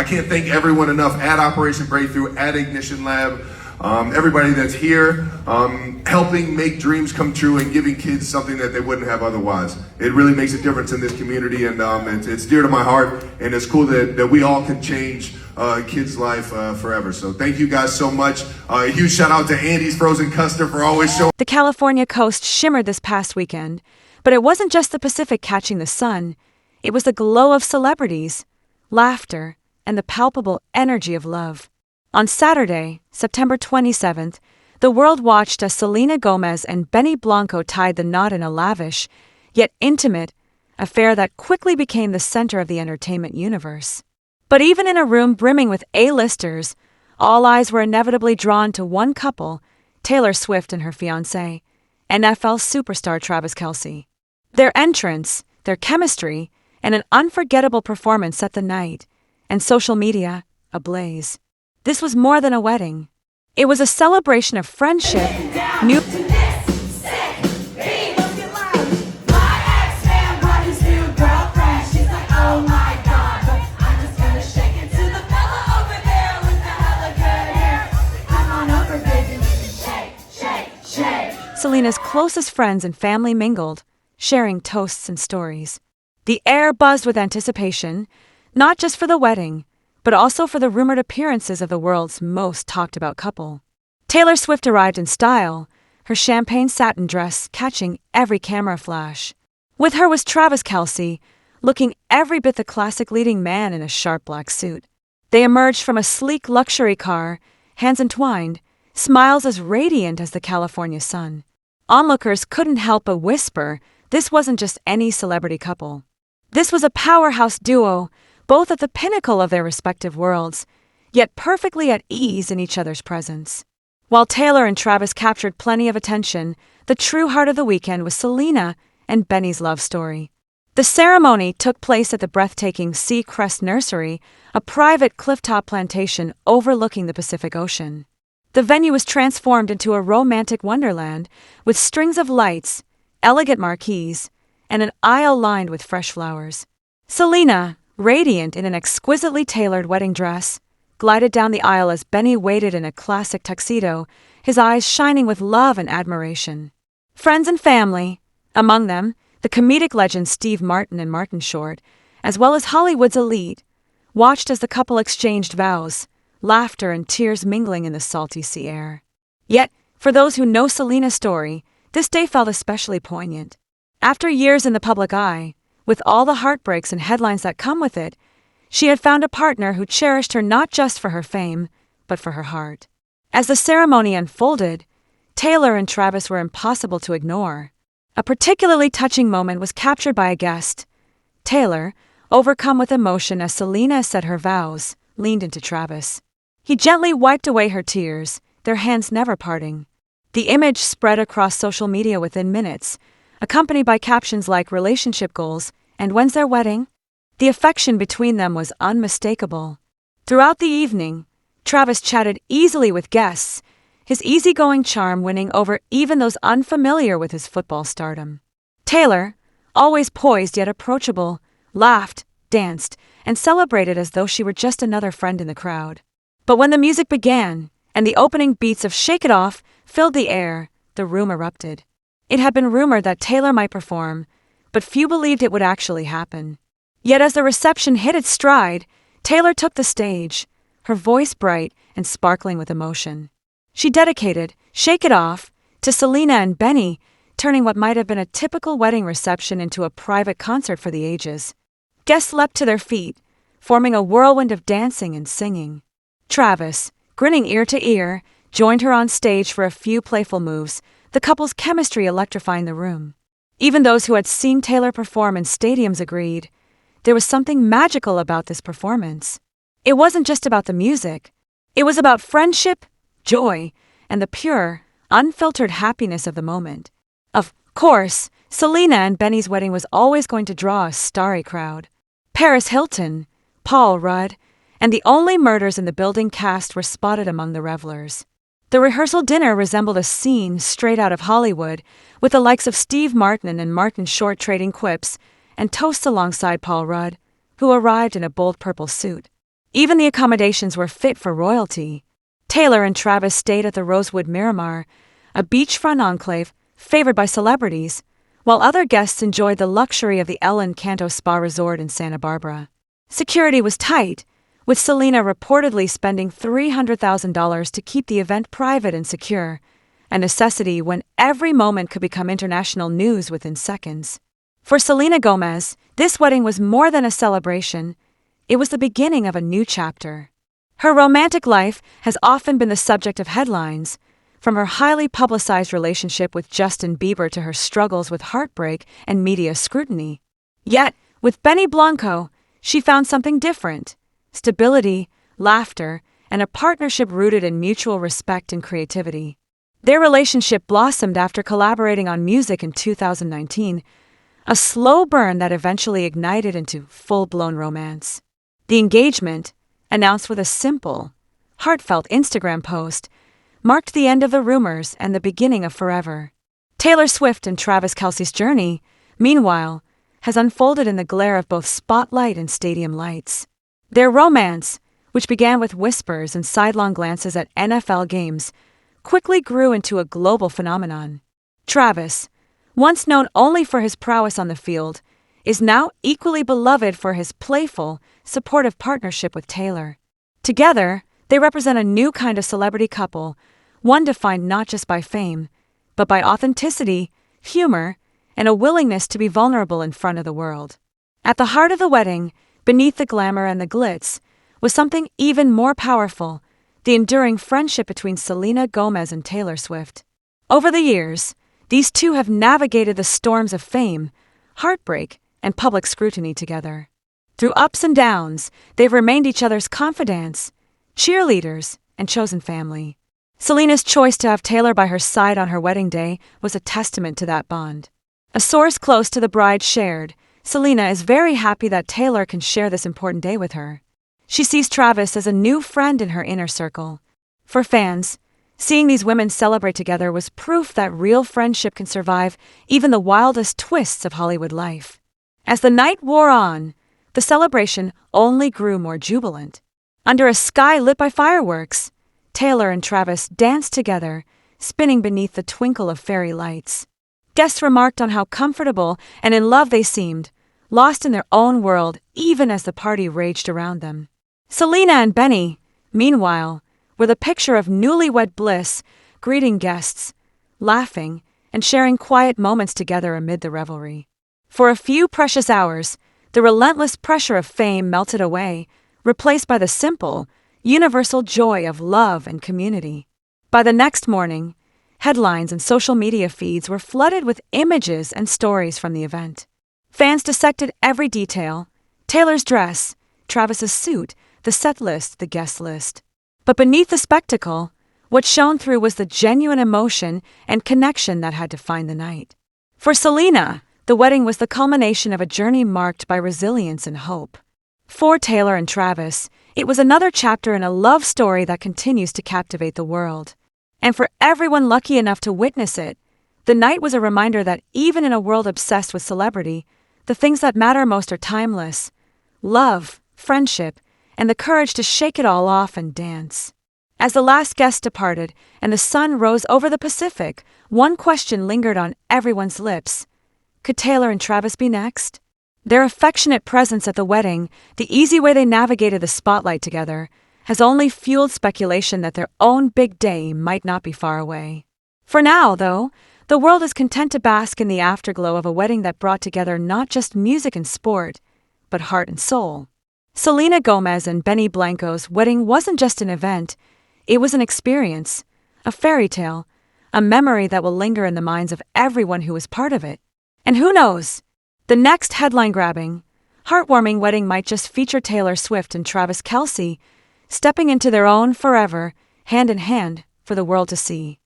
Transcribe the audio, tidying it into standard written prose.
I can't thank everyone enough at Operation Breakthrough, at Ignition Lab, everybody that's here, helping make dreams come true and giving kids something that they wouldn't have otherwise. It really makes a difference in this community, and it's dear to my heart, and it's cool that we all can change a kid's life forever. So thank you guys so much. A huge shout out to Andy's Frozen Custard for always showing. The California coast shimmered this past weekend, but it wasn't just the Pacific catching the sun. It was the glow of celebrities, laughter, and the palpable energy of love. On Saturday, September 27th, the world watched as Selena Gomez and Benny Blanco tied the knot in a lavish, yet intimate, affair that quickly became the center of the entertainment universe. But even in a room brimming with A-listers, all eyes were inevitably drawn to one couple, Taylor Swift and her fiancé, NFL superstar Travis Kelce. Their entrance, their chemistry, and an unforgettable performance set the night, and social media ablaze. This was more than a wedding. It was a celebration of friendship, new. Selena's closest friends and family mingled, sharing toasts and stories. The air buzzed with anticipation, not just for the wedding, but also for the rumored appearances of the world's most talked-about couple. Taylor Swift arrived in style, her champagne satin dress catching every camera flash. With her was Travis Kelce, looking every bit the classic leading man in a sharp black suit. They emerged from a sleek luxury car, hands entwined, smiles as radiant as the California sun. Onlookers couldn't help but whisper, this wasn't just any celebrity couple. This was a powerhouse duo, both at the pinnacle of their respective worlds, yet perfectly at ease in each other's presence. While Taylor and Travis captured plenty of attention, the true heart of the weekend was Selena and Benny's love story. The ceremony took place at the breathtaking Seacrest Nursery, a private clifftop plantation overlooking the Pacific Ocean. The venue was transformed into a romantic wonderland with strings of lights, elegant marquees, and an aisle lined with fresh flowers. Selena, radiant in an exquisitely tailored wedding dress, glided down the aisle as Benny waited in a classic tuxedo, his eyes shining with love and admiration. Friends and family, among them the comedic legends Steve Martin and Martin Short, as well as Hollywood's elite, watched as the couple exchanged vows, laughter and tears mingling in the salty sea air. Yet, for those who know Selena's story, this day felt especially poignant. After years in the public eye, with all the heartbreaks and headlines that come with it, she had found a partner who cherished her not just for her fame, but for her heart. As the ceremony unfolded, Taylor and Travis were impossible to ignore. A particularly touching moment was captured by a guest. Taylor, overcome with emotion as Selena said her vows, leaned into Travis. He gently wiped away her tears, their hands never parting. The image spread across social media within minutes, accompanied by captions like relationship goals and when's their wedding? The affection between them was unmistakable. Throughout the evening, Travis chatted easily with guests, his easygoing charm winning over even those unfamiliar with his football stardom. Taylor, always poised yet approachable, laughed, danced, and celebrated as though she were just another friend in the crowd. But when the music began, and the opening beats of Shake It Off filled the air, the room erupted. It had been rumored that Taylor might perform, but few believed it would actually happen. Yet as the reception hit its stride, Taylor took the stage, her voice bright and sparkling with emotion. She dedicated Shake It Off to Selena and Benny, turning what might have been a typical wedding reception into a private concert for the ages. Guests leapt to their feet, forming a whirlwind of dancing and singing. Travis, grinning ear to ear, joined her on stage for a few playful moves, the couple's chemistry electrifying the room. Even those who had seen Taylor perform in stadiums agreed. There was something magical about this performance. It wasn't just about the music. It was about friendship, joy, and the pure, unfiltered happiness of the moment. Of course, Selena and Benny's wedding was always going to draw a starry crowd. Paris Hilton, Paul Rudd, and the only murders in the building cast were spotted among the revelers. The rehearsal dinner resembled a scene straight out of Hollywood, with the likes of Steve Martin and Martin Short trading quips and toasts alongside Paul Rudd, who arrived in a bold purple suit. Even the accommodations were fit for royalty. Taylor and Travis stayed at the Rosewood Miramar, a beachfront enclave favored by celebrities, while other guests enjoyed the luxury of the El Encanto Spa Resort in Santa Barbara. Security was tight, with Selena reportedly spending $300,000 to keep the event private and secure, a necessity when every moment could become international news within seconds. For Selena Gomez, this wedding was more than a celebration. It was the beginning of a new chapter. Her romantic life has often been the subject of headlines, from her highly publicized relationship with Justin Bieber to her struggles with heartbreak and media scrutiny. Yet, with Benny Blanco, she found something different: stability, laughter, and a partnership rooted in mutual respect and creativity. Their relationship blossomed after collaborating on music in 2019, a slow burn that eventually ignited into full-blown romance. The engagement, announced with a simple, heartfelt Instagram post, marked the end of the rumors and the beginning of forever. Taylor Swift and Travis Kelce's journey, meanwhile, has unfolded in the glare of both spotlight and stadium lights. Their romance, which began with whispers and sidelong glances at NFL games, quickly grew into a global phenomenon. Travis, once known only for his prowess on the field, is now equally beloved for his playful, supportive partnership with Taylor. Together, they represent a new kind of celebrity couple, one defined not just by fame, but by authenticity, humor, and a willingness to be vulnerable in front of the world. At the heart of the wedding, beneath the glamour and the glitz, was something even more powerful: the enduring friendship between Selena Gomez and Taylor Swift. Over the years, these two have navigated the storms of fame, heartbreak, and public scrutiny together. Through ups and downs, they've remained each other's confidants, cheerleaders, and chosen family. Selena's choice to have Taylor by her side on her wedding day was a testament to that bond. A source close to the bride shared, Selena is very happy that Taylor can share this important day with her. She sees Travis as a new friend in her inner circle. For fans, seeing these women celebrate together was proof that real friendship can survive even the wildest twists of Hollywood life. As the night wore on, the celebration only grew more jubilant. Under a sky lit by fireworks, Taylor and Travis danced together, spinning beneath the twinkle of fairy lights. Guests remarked on how comfortable and in love they seemed, lost in their own world even as the party raged around them. Selena and Benny, meanwhile, were the picture of newlywed bliss, greeting guests, laughing, and sharing quiet moments together amid the revelry. For a few precious hours, the relentless pressure of fame melted away, replaced by the simple, universal joy of love and community. By the next morning, headlines and social media feeds were flooded with images and stories from the event. Fans dissected every detail: Taylor's dress, Travis's suit, the set list, the guest list. But beneath the spectacle, what shone through was the genuine emotion and connection that had defined the night. For Selena, the wedding was the culmination of a journey marked by resilience and hope. For Taylor and Travis, it was another chapter in a love story that continues to captivate the world. And for everyone lucky enough to witness it, the night was a reminder that even in a world obsessed with celebrity, the things that matter most are timeless: love, friendship, and the courage to shake it all off and dance. As the last guest departed and the sun rose over the Pacific, one question lingered on everyone's lips: could Taylor and Travis be next? Their affectionate presence at the wedding, the easy way they navigated the spotlight together, has only fueled speculation that their own big day might not be far away. For now, though, the world is content to bask in the afterglow of a wedding that brought together not just music and sport, but heart and soul. Selena Gomez and Benny Blanco's wedding wasn't just an event, it was an experience, a fairy tale, a memory that will linger in the minds of everyone who was part of it. And who knows? The next headline-grabbing, heartwarming wedding might just feature Taylor Swift and Travis Kelce stepping into their own forever, hand in hand, for the world to see.